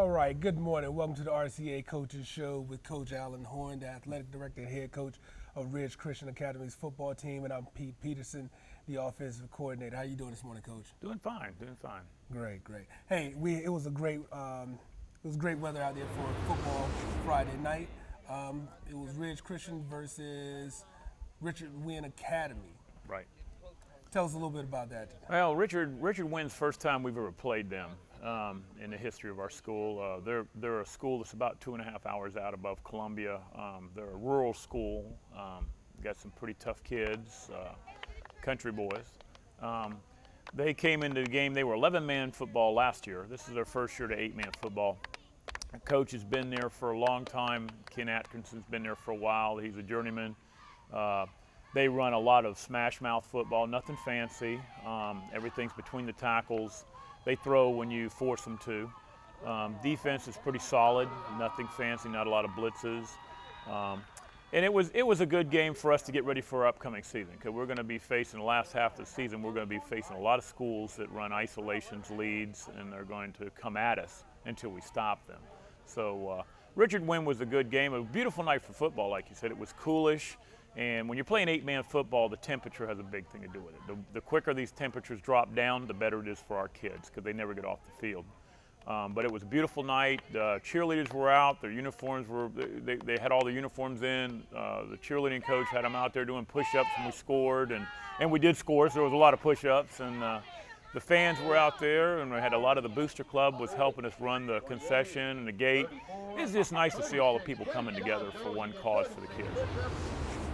All right, good morning. Welcome to the RCA Coaches Show with Coach Alan Horn, the athletic director and head coach of Ridge Christian Academy's football team, and I'm Pete Peterson, the offensive coordinator. How you doing this morning, Coach? Doing fine, doing fine. Great, great. Hey, it was great weather out there for football Friday night. It was Ridge Christian versus Richard Winn Academy. Right. Tell us a little bit about that. Well, Richard Wynn's first time we've ever played them in the history of our school. They're a school that's about 2.5 hours out above Columbia. They're a rural school. Got some pretty tough kids, country boys. They came into the game. They were 11-man football last year. This is their first year to 8-man football. The coach has been there for a long time. Ken Atkinson's been there for a while. He's a journeyman. They run a lot of smash mouth football, nothing fancy. Everything's between the tackles. They throw when you force them to. Defense is pretty solid, nothing fancy, not a lot of blitzes. And it was a good game for us to get ready for our upcoming season, because we're going to be facing the last half of the season. We're going to be facing a lot of schools that run isolations, leads, and they're going to come at us until we stop them. So Richard Winn was a good game. A beautiful night for football, like you said. It was coolish. And when you're playing 8-man football, the temperature has a big thing to do with it. The quicker these temperatures drop down, the better it is for our kids, because they never get off the field. But it was a beautiful night. Cheerleaders were out. Their uniforms were, they had all the uniforms in. The cheerleading coach had them out there doing push-ups, and we scored. And we did score, so there was a lot of push-ups. And the fans were out there, and we had a lot of the booster club was helping us run the concession and the gate. It's just nice to see all the people coming together for one cause for the kids.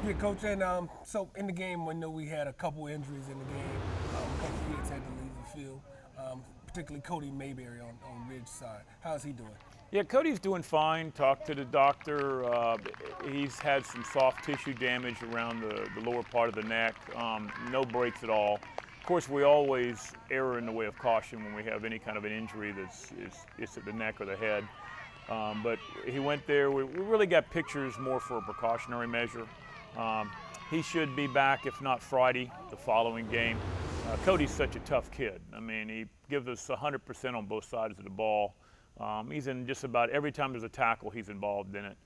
Yeah, Coach, and so in the game, I know we had a couple injuries in the game. A couple kids had to leave the field, particularly Cody Mayberry on Ridge's side. How's he doing? Yeah, Cody's doing fine. Talked to the doctor. He's had some soft tissue damage around the lower part of the neck. No breaks at all. Of course, we always err in the way of caution when we have any kind of an injury it's at the neck or the head. But he went there. We really got pictures more for a precautionary measure. He should be back, if not Friday, the following game. Cody's such a tough kid. I mean, he gives us 100% on both sides of the ball. He's in just about every time there's a tackle, he's involved in it.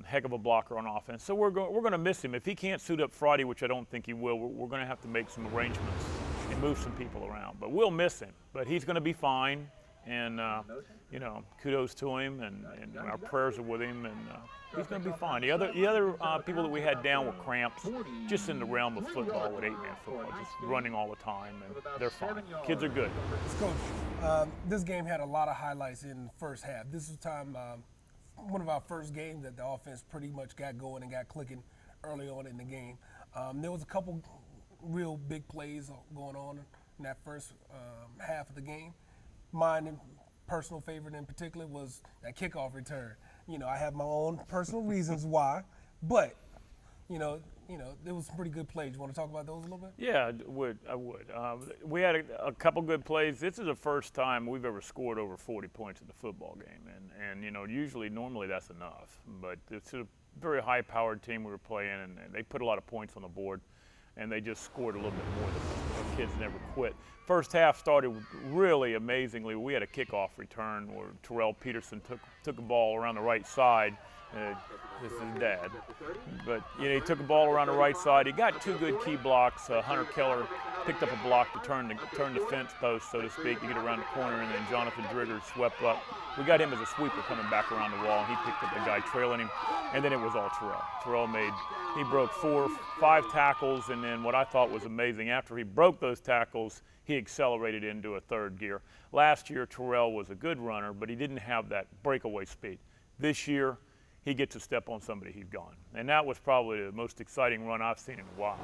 Heck of a blocker on offense. So we're going to miss him. If he can't suit up Friday, which I don't think he will, we're going to have to make some arrangements and move some people around. But we'll miss him. But he's going to be fine. And, you know, kudos to him, and our prayers are with him, and he's going to be fine. The other people that we had down were cramps, just in the realm of football with 8-man football, just running all the time, and they're fine. Kids are good. Coach, this game had a lot of highlights in the first half. This was one of our first games that the offense pretty much got going and got clicking early on in the game. There was a couple real big plays going on in that first half of the game. Mine, personal favorite in particular, was that kickoff return. You know, I have my own personal reasons why, but you know, there was some pretty good plays. You want to talk about those a little bit? Yeah, I would. We had a couple good plays. This is the first time we've ever scored over 40 points in the football game, and you know, normally that's enough, but it's a very high-powered team we were playing, and they put a lot of points on the board, and they just scored a little bit more than us. Our kids never quit. First half started really amazingly. We had a kickoff return where Terrell Peterson took a ball around the right side. This is Dad. But you know, he took a ball around the right side. He got two good key blocks. Hunter Keller picked up a block to turn the fence post, so to speak, to get around the corner, and then Jonathan Drigger swept up. We got him as a sweeper coming back around the wall, and he picked up the guy trailing him, and then it was all Terrell. He broke 5 tackles, and then what I thought was amazing, after he broke those tackles, he accelerated into a third gear. Last year, Terrell was a good runner, but he didn't have that breakaway speed. This year, he gets a step on somebody, he's gone. And that was probably the most exciting run I've seen in a while.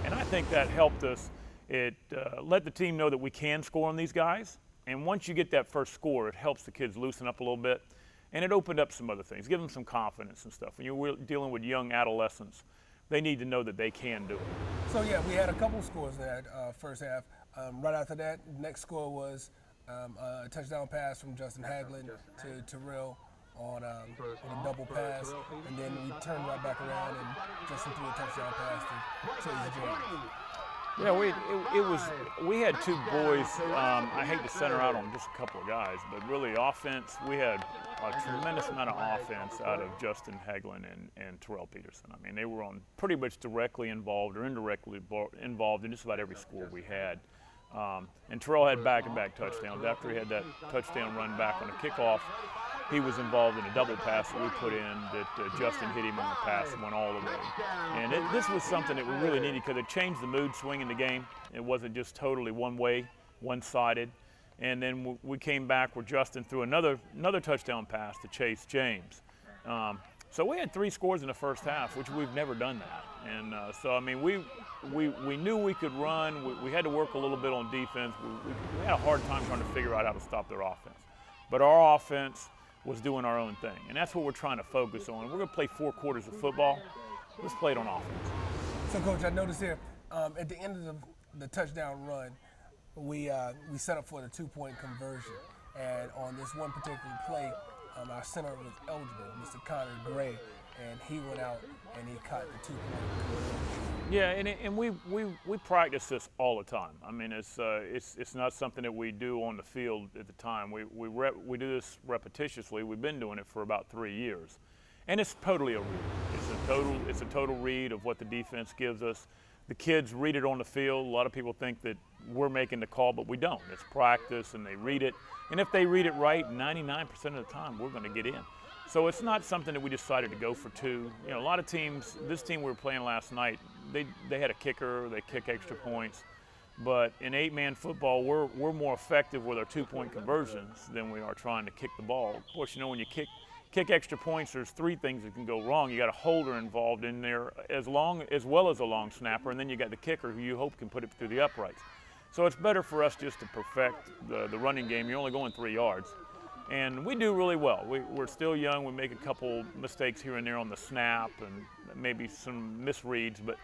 And I think that helped us. It let the team know that we can score on these guys. And once you get that first score, it helps the kids loosen up a little bit. And it opened up some other things, give them some confidence and stuff. When you're dealing with young adolescents, they need to know that they can do it. So yeah, we had a couple scores in that first half. Right after that, the next score was a touchdown pass from Justin Haglin to Terrell on a double pass, and then we turned right back around and Justin threw a touchdown pass to Chase James. Yeah, we had two boys. I hate to center out on just a couple of guys, but really offense, we had a tremendous amount of offense out of Justin Hagelin and Terrell Peterson. I mean, they were on pretty much directly involved or indirectly involved in just about every score we had. And Terrell had back-to-back touchdowns. After he had that touchdown run back on a kickoff, he was involved in a double pass that we put in that Justin hit him on the pass and went all the way. And this was something that we really needed because it changed the mood swing in the game. It wasn't just totally one way, one-sided. And then we came back where Justin threw another touchdown pass to Chase James. So we had 3 scores in the first half, which we've never done that. And so, I mean, we knew we could run. We had to work a little bit on defense. We had a hard time trying to figure out how to stop their offense. But our offense was doing our own thing. And that's what we're trying to focus on. We're going to play 4 quarters of football. Let's play it on offense. So, Coach, I noticed here, at the end of the touchdown run, we set up for the 2-point conversion. And on this one particular play, our center was eligible, Mr. Connor Gray, and he went out and he caught the 2-point conversion. Yeah, and we practice this all the time. I mean, it's not something that we do on the field at the time. We do this repetitiously. We've been doing it for about 3 years, and it's totally a read. It's a total read of what the defense gives us. The kids read it on the field. A lot of people think that we're making the call, but we don't. It's practice, and they read it. And if they read it right, 99% of the time, we're going to get in. So it's not something that we decided to go for 2. You know, a lot of teams, this team we were playing last night, they had a kicker, they kick extra points. But in 8-man football, we're more effective with our 2-point conversions than we are trying to kick the ball. Of course, you know, when you kick extra points, there's 3 things that can go wrong. You got a holder involved in there as well as a long snapper, and then you got the kicker who you hope can put it through the uprights. So it's better for us just to perfect the running game. You're only going 3 yards. And we do really well. We're still young. We make a couple mistakes here and there on the snap and maybe some misreads, but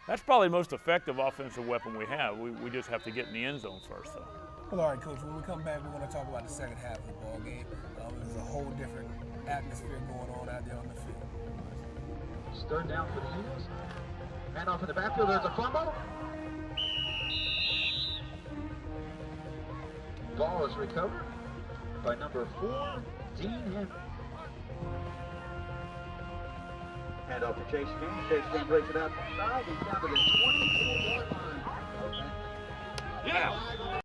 that's probably the most effective offensive weapon we have. We just have to get in the end zone first, though. Well, all right, Coach, when we come back, we're going to talk about the second half of the ball game. There's a whole different atmosphere going on out there on the field. It's third down for the Eagles. Man off in the backfield, there's a fumble. Ball is recovered by number 4, Dean Henry. Hand off to Chase James. Chase James breaks it out inside. He's down to the 24-yard line. Yeah.